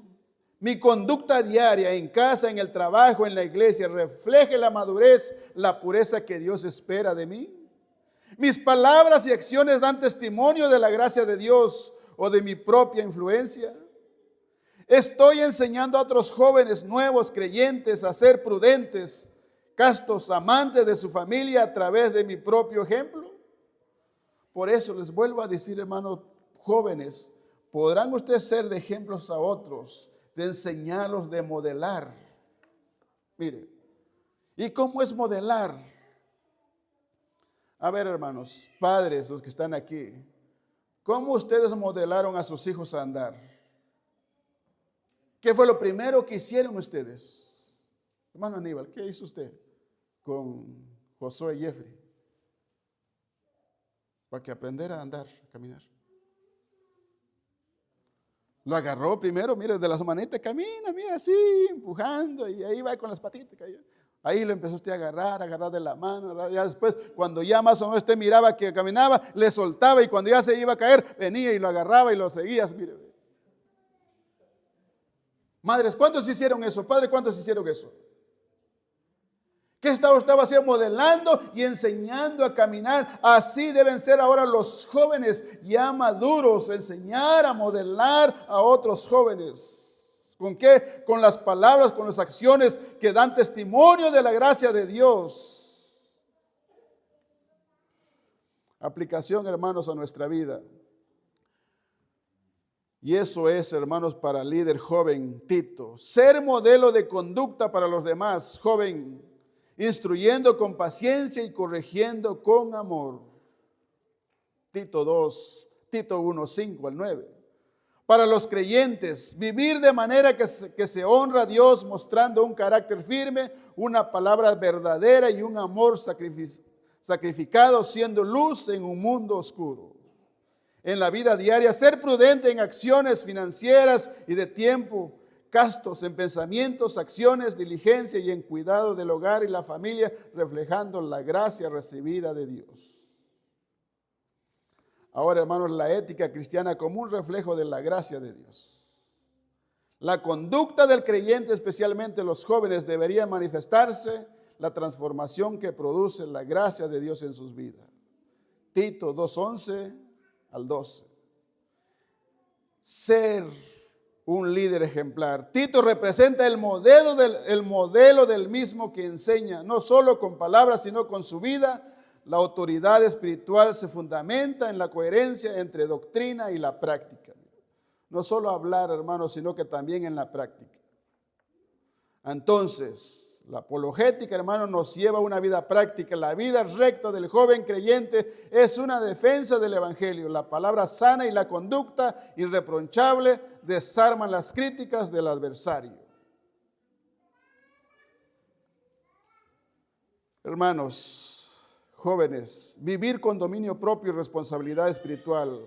Mi conducta diaria en casa, en el trabajo, en la iglesia, ¿refleja la madurez, la pureza que Dios espera de mí? ¿Mis palabras y acciones dan testimonio de la gracia de Dios o de mi propia influencia? ¿Estoy enseñando a otros jóvenes nuevos creyentes a ser prudentes, castos, amantes de su familia a través de mi propio ejemplo? Por eso les vuelvo a decir, hermanos jóvenes, podrán ustedes ser de ejemplos a otros, de enseñarlos, de modelar. Mire, ¿y cómo es modelar? A ver, hermanos, padres, los que están aquí, ¿cómo ustedes modelaron a sus hijos a andar? ¿Qué fue lo primero que hicieron ustedes? Hermano Aníbal, ¿qué hizo usted con Josué y Jeffrey? Para que aprendiera a andar, a caminar. Lo agarró primero, mire, de las manitas, camina, mira, así, empujando, y ahí va con las patitas. Ahí lo empezó usted a agarrar de la mano. Ya después, cuando ya más o menos usted miraba que caminaba, le soltaba, y cuando ya se iba a caer, venía y lo agarraba y lo seguía. Mire. Madres, ¿cuántos hicieron eso? Padre, ¿cuántos hicieron eso? ¿Qué estaba haciendo? Modelando y enseñando a caminar. Así deben ser ahora los jóvenes ya maduros, enseñar a modelar a otros jóvenes. ¿Con qué? Con las palabras, con las acciones que dan testimonio de la gracia de Dios. Aplicación, hermanos, a nuestra vida. Y eso es, hermanos, para el líder joven Tito. Ser modelo de conducta para los demás, joven, instruyendo con paciencia y corrigiendo con amor. Tito 1, 5 al 9. Para los creyentes, vivir de manera que se honra a Dios, mostrando un carácter firme, una palabra verdadera y un amor sacrificado, siendo luz en un mundo oscuro. En la vida diaria, ser prudente en acciones financieras y de tiempo, castos en pensamientos, acciones, diligencia y en cuidado del hogar y la familia, reflejando la gracia recibida de Dios. Ahora, hermanos, la ética cristiana como un reflejo de la gracia de Dios. La conducta del creyente, especialmente los jóvenes, debería manifestarse la transformación que produce la gracia de Dios en sus vidas. Tito 2:11 al 12. Ser un líder ejemplar. Tito representa el modelo del mismo que enseña, no solo con palabras, sino con su vida. La autoridad espiritual se fundamenta en la coherencia entre doctrina y la práctica. No solo hablar, hermanos, sino que también en la práctica. Entonces, la apologética, hermanos, nos lleva a una vida práctica. La vida recta del joven creyente es una defensa del evangelio. La palabra sana y la conducta irreprochable desarman las críticas del adversario. Hermanos, jóvenes, vivir con dominio propio y responsabilidad espiritual.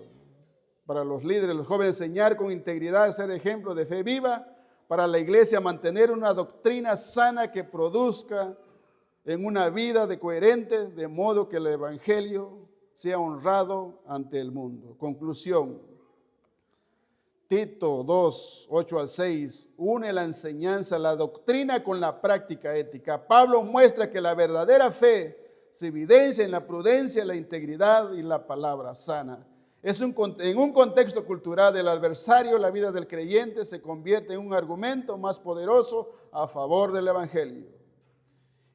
Para los líderes, los jóvenes, enseñar con integridad, ser ejemplo de fe viva. Para la iglesia, mantener una doctrina sana que produzca en una vida coherente, de modo que el evangelio sea honrado ante el mundo. Conclusión. Tito 2, 8 al 6, une la enseñanza, la doctrina con la práctica ética. Pablo muestra que la verdadera fe se evidencia en la prudencia, la integridad y la palabra sana. En un contexto cultural del adversario, la vida del creyente se convierte en un argumento más poderoso a favor del evangelio.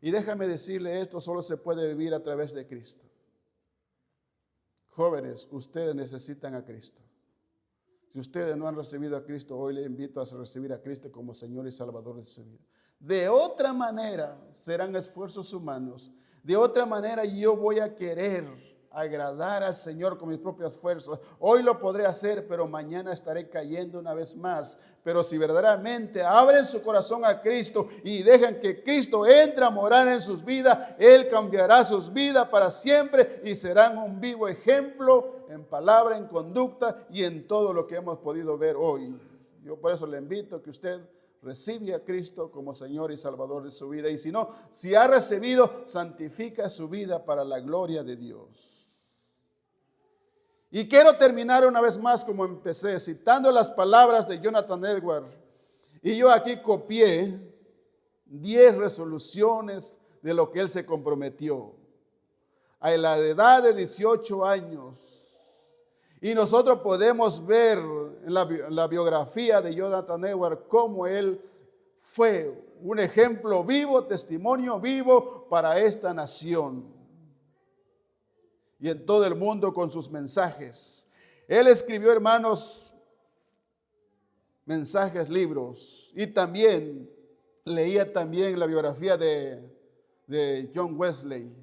Y déjame decirle, esto solo se puede vivir a través de Cristo. Jóvenes, ustedes necesitan a Cristo. Si ustedes no han recibido a Cristo, hoy les invito a recibir a Cristo como Señor y Salvador de su vida. De otra manera serán esfuerzos humanos. De otra manera yo voy a querer agradar al Señor con mis propias fuerzas. Hoy lo podré hacer, pero mañana estaré cayendo una vez más. Pero si verdaderamente abren su corazón a Cristo y dejan que Cristo entre a morar en sus vidas, Él cambiará sus vidas para siempre y serán un vivo ejemplo en palabra, en conducta y en todo lo que hemos podido ver hoy. Yo por eso le invito a que usted recibe a Cristo como Señor y Salvador de su vida. Y si no, si ha recibido, santifica su vida para la gloria de Dios. Y quiero terminar una vez más como empecé, citando las palabras de Jonathan Edwards. Y yo aquí copié 10 resoluciones de lo que él se comprometió a la edad de 18 años. Y nosotros podemos ver en la biografía de Jonathan Edwards cómo él fue un ejemplo vivo, testimonio vivo para esta nación y en todo el mundo con sus mensajes. Él escribió, hermanos, mensajes, libros, y también leía también la biografía de John Wesley.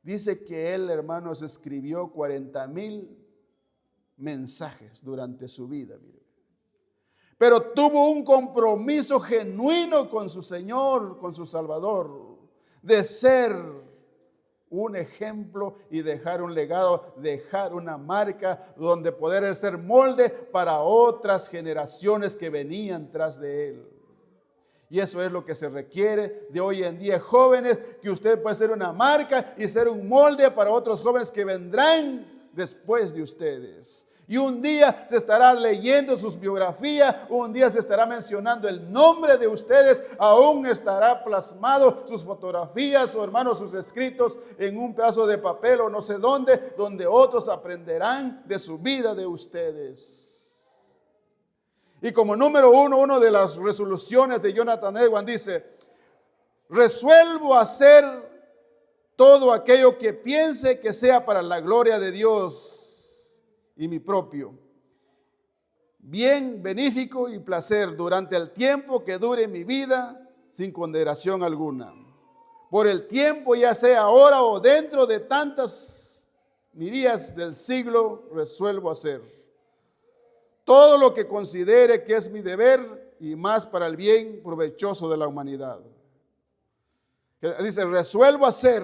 Dice que él, hermanos, escribió 40,000 mensajes durante su vida. Pero tuvo un compromiso genuino con su Señor, con su Salvador, de ser un ejemplo y dejar un legado, dejar una marca donde poder ser molde para otras generaciones que venían tras de él. Y eso es lo que se requiere de hoy en día, jóvenes, que usted pueda ser una marca y ser un molde para otros jóvenes que vendrán después de ustedes. Y un día se estará leyendo sus biografías, un día se estará mencionando el nombre de ustedes, aún estará plasmado sus fotografías o hermanos sus escritos en un pedazo de papel o no sé dónde, donde otros aprenderán de su vida de ustedes. Y como número uno, una de las resoluciones de Jonathan Edwards dice: resuelvo hacer todo aquello que piense que sea para la gloria de Dios y mi propio bien, benéfico y placer durante el tiempo que dure mi vida, sin consideración alguna. Por el tiempo, ya sea ahora o dentro de tantas miríadas del siglo, resuelvo hacer todo lo que considere que es mi deber y más para el bien provechoso de la humanidad. Dice, resuelvo hacer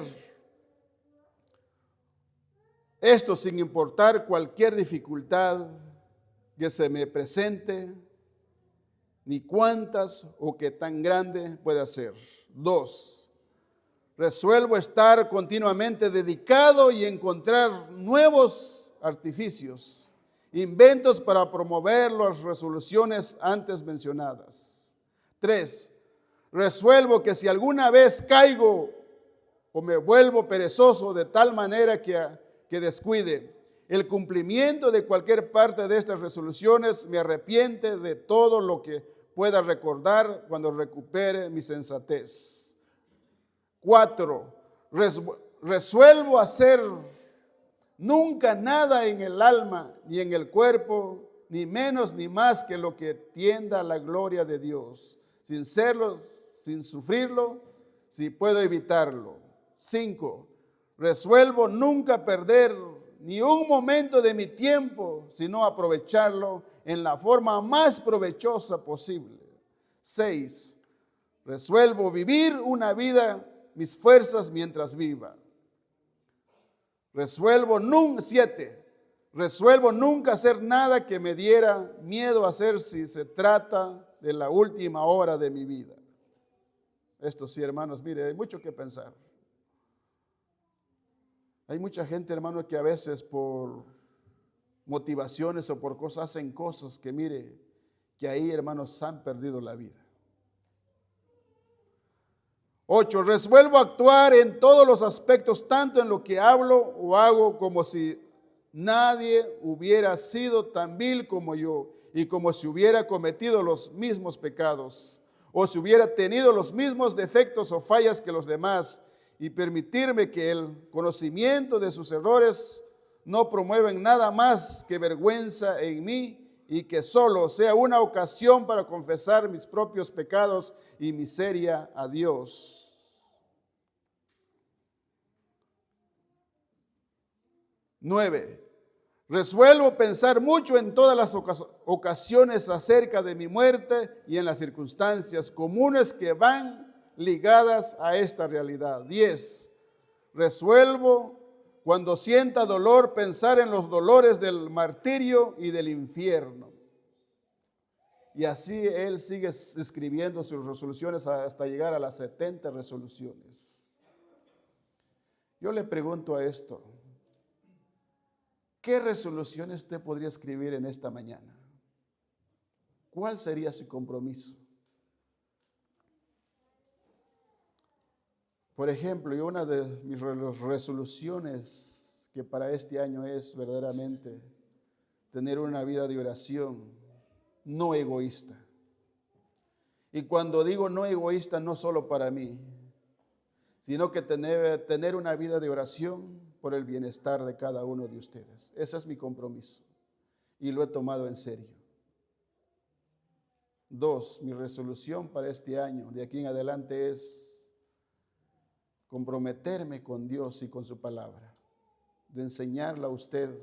esto sin importar cualquier dificultad que se me presente, ni cuántas o qué tan grande pueda ser. 2. Resuelvo estar continuamente dedicado y encontrar nuevos artificios, inventos para promover las resoluciones antes mencionadas. 3. Resuelvo que si alguna vez caigo o me vuelvo perezoso de tal manera que descuide el cumplimiento de cualquier parte de estas resoluciones, me arrepiente de todo lo que pueda recordar cuando recupere mi sensatez. 4. Resuelvo hacer nunca nada en el alma ni en el cuerpo, ni menos ni más que lo que tienda a la gloria de Dios, sin serlo, sin sufrirlo, si puedo evitarlo. 5. Resuelvo nunca perder ni un momento de mi tiempo, sino aprovecharlo en la forma más provechosa posible. 6. Resuelvo vivir una vida, mis fuerzas mientras viva. 7. Resuelvo nunca hacer nada que me diera miedo hacer si se trata de la última hora de mi vida. Esto sí, hermanos, mire, hay mucho que pensar. Hay mucha gente, hermano, que a veces por motivaciones o por cosas hacen cosas que, mire, que ahí, hermanos, han perdido la vida. 8. Resuelvo actuar en todos los aspectos, tanto en lo que hablo o hago, como si nadie hubiera sido tan vil como yo y como si hubiera cometido los mismos pecados o si hubiera tenido los mismos defectos o fallas que los demás, y permitirme que el conocimiento de sus errores no promuevan nada más que vergüenza en mí y que solo sea una ocasión para confesar mis propios pecados y miseria a Dios. 9. Resuelvo pensar mucho en todas las ocasiones acerca de mi muerte y en las circunstancias comunes que van ligadas a esta realidad. 10. Resuelvo, cuando sienta dolor, pensar en los dolores del martirio y del infierno. Y así él sigue escribiendo sus resoluciones hasta llegar a las 70 resoluciones. Yo le pregunto a esto: ¿qué resoluciones usted podría escribir en esta mañana? ¿Cuál sería su compromiso? Por ejemplo, yo una de mis resoluciones que para este año es verdaderamente tener una vida de oración no egoísta. Y cuando digo no egoísta, no solo para mí, sino que tener una vida de oración por el bienestar de cada uno de ustedes. Ese es mi compromiso y lo he tomado en serio. 2, mi resolución para este año, de aquí en adelante, es comprometerme con Dios y con su palabra, de enseñarla a usted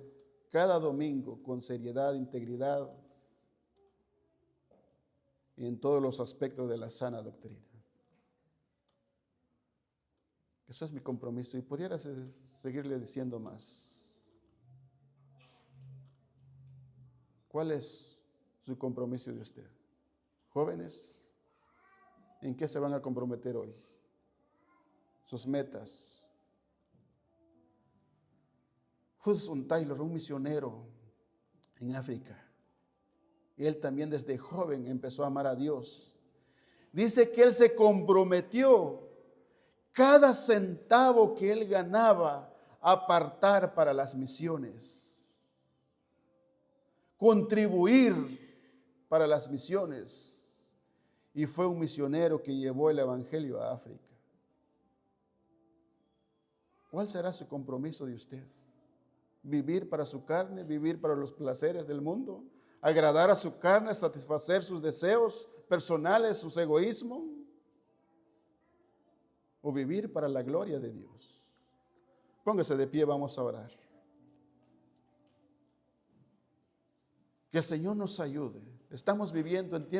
cada domingo con seriedad, integridad y en todos los aspectos de la sana doctrina. Eso es mi compromiso y pudiera seguirle diciendo más. ¿Cuál es su compromiso de usted? Jóvenes, ¿en qué se van a comprometer hoy? Sus metas. Hudson Taylor, un misionero en África, él también desde joven empezó a amar a Dios. Dice que él se comprometió cada centavo que él ganaba a apartar para las misiones, contribuir para las misiones, y fue un misionero que llevó el evangelio a África. ¿Cuál será su compromiso de usted? ¿Vivir para su carne, vivir para los placeres del mundo, agradar a su carne, satisfacer sus deseos personales, sus egoísmos? ¿O vivir para la gloria de Dios? Póngase de pie, vamos a orar. Que el Señor nos ayude. Estamos viviendo en tiempos